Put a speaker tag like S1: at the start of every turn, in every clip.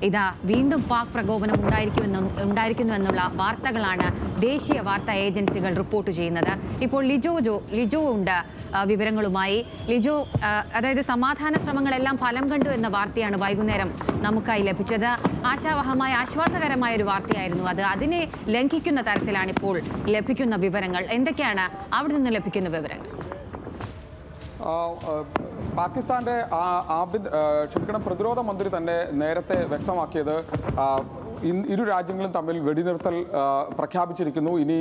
S1: ഇതാ വീണ്ടും പാക് പ്രകോപനം ഉണ്ടായിരിക്കുന്നുവെന്നുള്ള വാർത്തകളാണ് ദേശീയ വാർത്താ ഏജൻസികൾ റിപ്പോർട്ട് ചെയ്യുന്നത്. ഇപ്പോൾ ലിജോ ഉണ്ട് വിവരങ്ങളുമായി. ലിജോ, അതായത് സമാധാന ശ്രമങ്ങളെല്ലാം ഫലം കണ്ടു എന്ന വാർത്തയാണ് വൈകുന്നേരം നമുക്കായി ലഭിച്ചത്. ആശ്വാസകരമായ ഒരു വാർത്തയായിരുന്നു അത്. അതിനെ ലംഘിക്കുന്ന തരത്തിലാണ് ഇപ്പോൾ ലഭിക്കുന്ന വിവരങ്ങൾ. എന്തൊക്കെയാണ് അവിടെ നിന്ന് ലഭിക്കുന്ന വിവരങ്ങൾ?
S2: പാകിസ്ഥാന്റെ പ്രതിരോധ മന്ത്രി തന്നെ നേരത്തെ വ്യക്തമാക്കിയത് ഇരു രാജ്യങ്ങളും തമ്മിൽ വെടിനിർത്തൽ പ്രഖ്യാപിച്ചിരിക്കുന്നു. ഇനി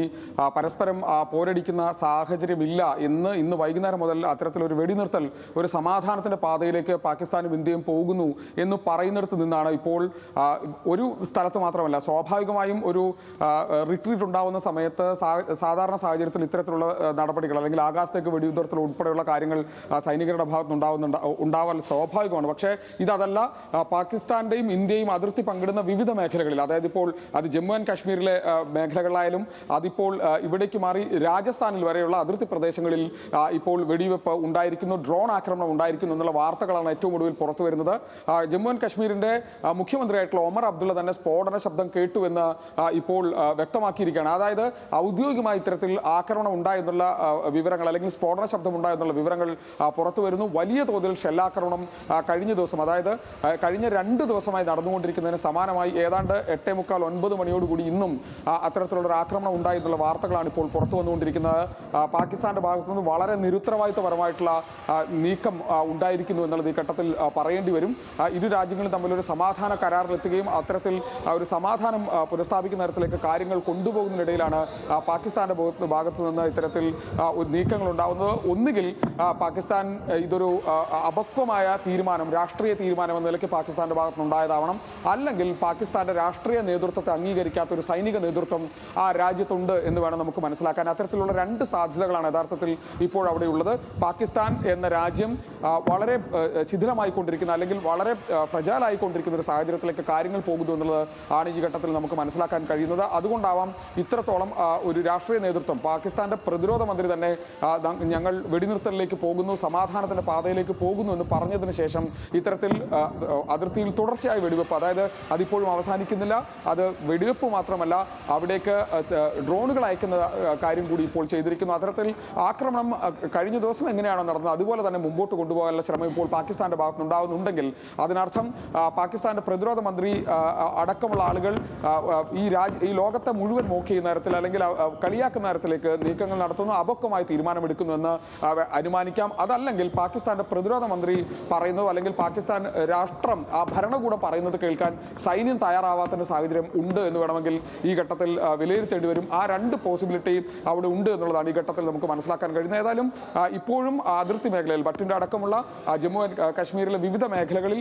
S2: പരസ്പരം പോരടിക്കുന്ന സാഹചര്യമില്ല. ഇന്ന് വൈകുന്നേരം മുതൽ അത്തരത്തിലൊരു വെടിനിർത്തൽ, ഒരു സമാധാനത്തിൻ്റെ പാതയിലേക്ക് പാകിസ്ഥാനും ഇന്ത്യയും പോകുന്നു എന്ന് പറയുന്നിടത്ത് നിന്നാണ് ഇപ്പോൾ ഒരു സ്ഥലത്ത് മാത്രമല്ല, സ്വാഭാവികമായും ഒരു റിട്രീറ്റ് ഉണ്ടാവുന്ന സമയത്ത് സാധാരണ സാഹചര്യത്തിൽ ഇത്തരത്തിലുള്ള നടപടികൾ അല്ലെങ്കിൽ ആകാശത്തേക്ക് വെടിനിർത്തൽ ഉൾപ്പെടെയുള്ള കാര്യങ്ങൾ സൈനികരുടെ ഭാഗത്ത് ഉണ്ടാവാൻ സ്വാഭാവികമാണ്. പക്ഷേ ഇതല്ല, പാകിസ്ഥാന്റെയും ഇന്ത്യയും അതിർത്തി പങ്കിടുന്ന വിവിധ മേഖലകൾ, അതായത് ഇപ്പോൾ അത് ജമ്മു ആൻഡ് കാശ്മീരിലെ മേഖലകളായാലും അതിപ്പോൾ ഇവിടേക്ക് മാറി രാജസ്ഥാനിൽ വരെയുള്ള അതിർത്തി പ്രദേശങ്ങളിൽ ഇപ്പോൾ വെടിവെപ്പ് ഉണ്ടായിരിക്കുന്നു, ഡ്രോൺ ആക്രമണം ഉണ്ടായിരിക്കുന്നു എന്നുള്ള വാർത്തകളാണ് ഏറ്റവും ഒടുവിൽ പുറത്തു വരുന്നത്. ജമ്മു ആൻഡ് കാശ്മീരിന്റെ മുഖ്യമന്ത്രിയായിട്ടുള്ള ഒമർ അബ്ദുള്ള തന്നെ സ്ഫോടന ശബ്ദം കേട്ടു എന്ന് ഇപ്പോൾ വ്യക്തമാക്കിയിരിക്കുകയാണ്. അതായത് ഔദ്യോഗികമായി ഇത്തരത്തിൽ ആക്രമണം ഉണ്ടായെന്നുള്ള വിവരങ്ങൾ അല്ലെങ്കിൽ സ്ഫോടന ശബ്ദം ഉണ്ടായെന്നുള്ള വിവരങ്ങൾ പുറത്തു വരുന്നു. വലിയ തോതിൽ ഷെല്ലാക്രമണം കഴിഞ്ഞ ദിവസം, അതായത് കഴിഞ്ഞ 2 ദിവസമായി നടന്നുകൊണ്ടിരിക്കുന്നതിന് സമാനമായി ഏതാണ്ട് 8:45-9 മണിയോടുകൂടി ഇന്നും അത്തരത്തിലുള്ള ഒരു ആക്രമണം ഉണ്ടായെന്നുള്ള വാർത്തകളാണ് ഇപ്പോൾ പുറത്തു വന്നുകൊണ്ടിരിക്കുന്നത്. പാകിസ്ഥാന്റെ ഭാഗത്തു നിന്ന് വളരെ നിരുത്തരവാദിത്തപരമായിട്ടുള്ള നീക്കം ഉണ്ടായിരിക്കുന്നു എന്നുള്ളത് ഈ ഘട്ടത്തിൽ പറയേണ്ടി വരും. ഇരു രാജ്യങ്ങളും തമ്മിലൊരു സമാധാന കരാറിലെത്തുകയും അത്തരത്തിൽ ഒരു സമാധാനം പുനഃസ്ഥാപിക്കുന്ന തരത്തിലേക്ക് കാര്യങ്ങൾ കൊണ്ടുപോകുന്നതിനിടയിലാണ് പാകിസ്ഥാന്റെ ഭാഗത്തു നിന്ന് ഇത്തരത്തിൽ നീക്കങ്ങൾ ഉണ്ടാകുന്നത്. ഒന്നുകിൽ പാകിസ്ഥാൻ ഇതൊരു അപക്വമായ തീരുമാനം, രാഷ്ട്രീയ തീരുമാനം എന്ന നിലയ്ക്ക് പാകിസ്ഥാന്റെ ഭാഗത്തുനിന്നുണ്ടായതാവണം, അല്ലെങ്കിൽ പാകിസ്ഥാന്റെ രാഷ്ട്രീയ നേതൃത്വത്തെ അംഗീകരിക്കാത്ത ഒരു സൈനിക നേതൃത്വം ആ രാജ്യത്തുണ്ട് എന്ന് വേണം നമുക്ക് മനസ്സിലാക്കാൻ. അത്തരത്തിലുള്ള 2 സാധ്യതകളാണ് യഥാർത്ഥത്തിൽ ഇപ്പോൾ അവിടെയുള്ളത്. പാകിസ്ഥാൻ എന്ന രാജ്യം വളരെ ശിഥിലമായിക്കൊണ്ടിരിക്കുന്ന അല്ലെങ്കിൽ വളരെ ഫ്രജാലായിക്കൊണ്ടിരിക്കുന്ന ഒരു സാഹചര്യത്തിലേക്ക് കാര്യങ്ങൾ പോകുന്നു എന്നുള്ളത് ആണ് ഈ ഘട്ടത്തിൽ നമുക്ക് മനസ്സിലാക്കാൻ കഴിയുന്നത്. അതുകൊണ്ടാവാം ഇത്രത്തോളം ഒരു രാഷ്ട്രീയ നേതൃത്വം, പാകിസ്ഥാന്റെ പ്രതിരോധ മന്ത്രി തന്നെ ഞങ്ങൾ വെടിനിർത്തലിലേക്ക് പോകുന്നു, സമാധാനത്തിന്റെ പാതയിലേക്ക് പോകുന്നു എന്ന് പറഞ്ഞതിന് ശേഷം ഇത്തരത്തിൽ അതിർത്തിയിൽ തുടർച്ചയായി വെടിവെപ്പ്, അതായത് അതിപ്പോഴും അവസാനിക്കുന്നില്ല. അത് വെടിവെപ്പ് മാത്രമല്ല, അവിടേക്ക് ഡ്രോണുകൾ അയക്കുന്ന കാര്യം കൂടി ഇപ്പോൾ ചെയ്തിരിക്കുന്നു. അത്തരത്തിൽ ആക്രമണം കഴിഞ്ഞ ദിവസം എങ്ങനെയാണോ നടന്നത് അതുപോലെ തന്നെ മുമ്പോട്ട് കൊണ്ടുപോകാനുള്ള ശ്രമം ഇപ്പോൾ പാകിസ്ഥാന്റെ ഭാഗത്തുനിന്നുണ്ടാകുന്നുണ്ടെങ്കിൽ അതിനർത്ഥം പാകിസ്ഥാന്റെ പ്രതിരോധ മന്ത്രി അടക്കമുള്ള ആളുകൾ ഈ ലോകത്തെ മുഴുവൻ മോക്ക് ചെയ്യുന്ന തരത്തിൽ അല്ലെങ്കിൽ കളിയാക്കുന്ന തരത്തിലേക്ക് നീക്കങ്ങൾ നടത്തുന്നു, അപക്വമായി തീരുമാനമെടുക്കുന്നു എന്ന് അനുമാനിക്കാം. അതല്ലെങ്കിൽ പാകിസ്ഥാന്റെ പ്രതിരോധ മന്ത്രി പറയുന്നു, അല്ലെങ്കിൽ പാകിസ്ഥാൻ രാഷ്ട്രം, ആ ഭരണകൂടം പറയുന്നത് കേൾക്കാൻ സൈന്യം തയ്യാറാവാത്ത സാഹചര്യം ഉണ്ട് എന്ന് വേണമെങ്കിൽ ഈ ഘട്ടത്തിൽ വിലയിരുത്തേണ്ടി വരും. ആ 2 പോസിബിലിറ്റി അവിടെ ഉണ്ട് എന്നുള്ളതാണ് ഈ ഘട്ടത്തിൽ നമുക്ക് മനസ്സിലാക്കാൻ കഴിയുന്നത്. ഏതായാലും ഇപ്പോഴും അതിർത്തി മേഖലയിൽ, ഭട്ടിന്റെ അടക്കമുള്ള ജമ്മു ആൻഡ് കാശ്മീരിലെ വിവിധ മേഖലകളിൽ,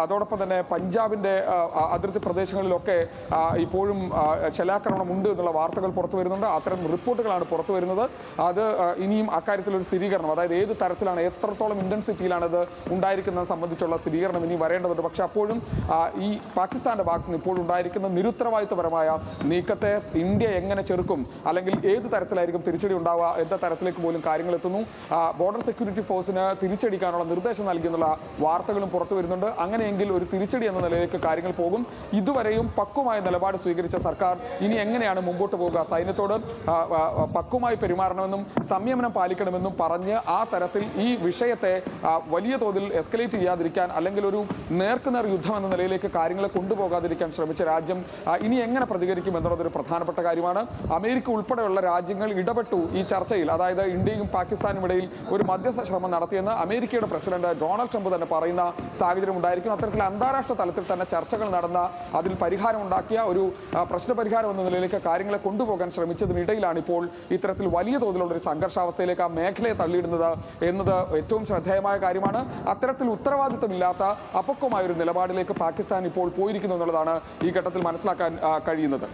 S2: അതോടൊപ്പം തന്നെ പഞ്ചാബിന്റെ അതിർത്തി പ്രദേശങ്ങളിലൊക്കെ ഇപ്പോഴും ഷെല്ലാക്രമണം ഉണ്ട് എന്നുള്ള വാർത്തകൾ പുറത്തു വരുന്നുണ്ട്. അത്തരം റിപ്പോർട്ടുകളാണ് പുറത്തു വരുന്നത്. അത് ഇനിയും അക്കാര്യത്തിലൊരു സ്ഥിരീകരണം, അതായത് ഏത് തരത്തിലാണ്, എത്രത്തോളം ഇന്റൻസിറ്റിയിലാണ് ഇത് ഉണ്ടായിരിക്കുന്നത് സംബന്ധിച്ചുള്ള സ്ഥിരീകരണം ഇനി വരേണ്ടതുണ്ട്. പക്ഷെ അപ്പോഴും ഈ പാകിസ്ഥാന്റെ ഭാഗത്ത് നിന്ന് ഇപ്പോൾ ഉണ്ടായിരിക്കുന്ന നിരുത്തരവാദിത്തപരമായ നീക്കത്തെ ഇന്ത്യ എങ്ങനെ ചെറുക്കും, അല്ലെങ്കിൽ ഏത് തരത്തിലായിരിക്കും തിരിച്ചടി ഉണ്ടാവുക എന്ന തരത്തിലേക്ക് പോലും കാര്യങ്ങൾ എത്തുന്നു. ബോർഡർ സെക്യൂരിറ്റി ഫോഴ്സിന് തിരിച്ചടിക്കാനുള്ള നിർദ്ദേശം നൽകിയെന്നുള്ള വാർത്തകളും പുറത്തു വരുന്നുണ്ട്. അങ്ങനെയെങ്കിൽ ഒരു തിരിച്ചടി എന്ന നിലയിലേക്ക് കാര്യങ്ങൾ പോകും. ഇതുവരെയും പക്വമായ നിലപാട് സ്വീകരിച്ച സർക്കാർ ഇനി എങ്ങനെയാണ് മുമ്പോട്ട് പോകുക? സൈന്യത്തോട് പക്വമായി പെരുമാറണമെന്നും സംയമനം പാലിക്കണമെന്നും പറഞ്ഞ് ആ തരത്തിൽ ഈ വിഷയത്തെ വലിയ തോതിൽ എസ്കലേറ്റ് ചെയ്യാതിരിക്കാൻ, അല്ലെങ്കിൽ ഒരു നേർക്കുനേർ യുദ്ധം എന്ന നിലയിലേക്ക് കാര്യങ്ങളെ കൊണ്ടുപോകാതിരിക്കാൻ ശ്രമിച്ച രാജ്യം ഇനി എങ്ങനെ പ്രതികരിക്കും എന്നുള്ളതൊരു പ്രധാനപ്പെട്ട കാര്യമാണ്. അമേരിക്ക ഉൾപ്പെടെയുള്ള രാജ്യങ്ങൾ ഇടപെട്ടു ഈ ചർച്ചയിൽ, അതായത് ഇന്ത്യയും പാകിസ്ഥാനും ഇടയിൽ ഒരു മധ്യസ്ഥ ശ്രമം നടത്തിയെന്ന് അമേരിക്കയുടെ പ്രസിഡന്റ് ഡൊണാൾഡ് ട്രംപ് തന്നെ പറയുന്ന സാഹചര്യം ഉണ്ടായിരിക്കും. അത്തരത്തിൽ അന്താരാഷ്ട്ര തലത്തിൽ തന്നെ ചർച്ചകൾ നടന്ന, അതിൽ പരിഹാരം ഉണ്ടാക്കിയ ഒരു പ്രശ്നപരിഹാരം എന്ന നിലയിലേക്ക് കാര്യങ്ങളെ കൊണ്ടുപോകാൻ ശ്രമിച്ചതിനിടയിലാണ് ഇപ്പോൾ ഇത്തരത്തിൽ വലിയ തോതിലുള്ള ഒരു സംഘർഷാവസ്ഥയിലേക്ക് ആ മേഖലയെ തള്ളിയിടുന്നത് എന്നത് ഏറ്റവും ശ്രദ്ധേയമായ കാര്യമാണ്. അത്തരത്തിൽ ഉത്തരവാദിത്തമില്ലാത്ത അപക്വമായ ഒരു നിലപാടിലേക്ക് പാകിസ്ഥാൻ ഇപ്പോൾ പോയിരിക്കുന്നു എന്നുള്ളതാണ് ഈ ഘട്ടത്തിൽ മനസ്സിലാക്കാൻ കഴിയുന്നത്.